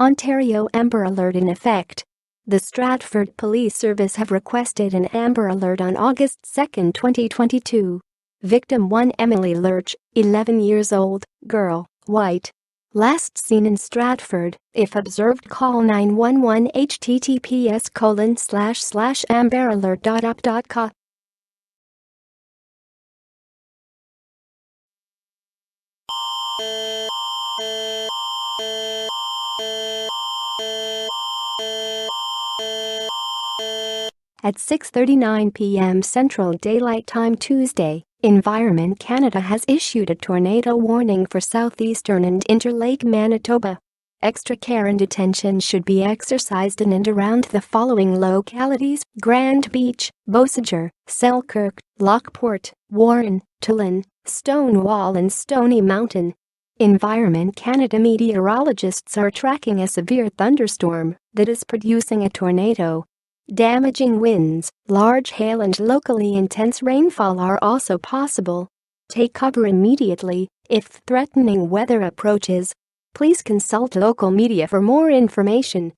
Ontario Amber Alert in effect. The Stratford Police Service have requested an Amber Alert on August 2, 2022. Victim 1 Emily Lurch, 11 years old, girl, white. Last seen in Stratford. If observed, call 911 https://amberalert.up.ca. At 6:39 p.m. Central Daylight Time Tuesday, Environment Canada has issued a tornado warning for southeastern and Interlake Manitoba. Extra care and attention should be exercised in and around the following localities: Grand Beach, Beausejour, Selkirk, Lockport, Warren, Tulin, Stonewall and Stony Mountain. Environment Canada meteorologists are tracking a severe thunderstorm that is producing a tornado. Damaging winds, large hail and locally intense rainfall are also possible. Take cover immediately if threatening weather approaches. Please consult local media for more information.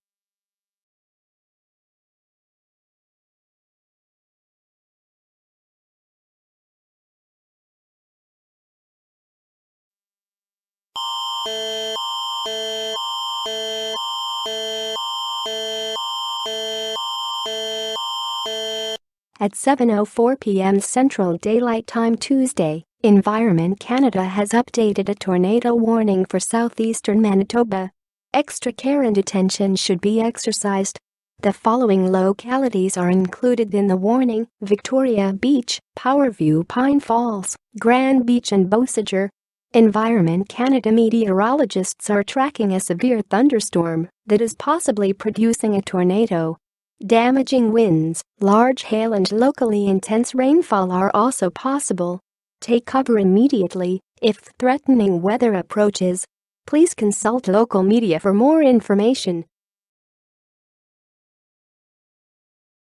At 7:04 p.m. Central Daylight Time Tuesday, Environment Canada has updated a tornado warning for southeastern Manitoba. Extra care and attention should be exercised. The following localities are included in the warning: Victoria Beach, Powerview, Pine Falls, Grand Beach and Beausejour. Environment Canada meteorologists are tracking a severe thunderstorm that is possibly producing a tornado. Damaging winds, large hail and locally intense rainfall are also possible. Take cover immediately if threatening weather approaches. Please consult local media for more information.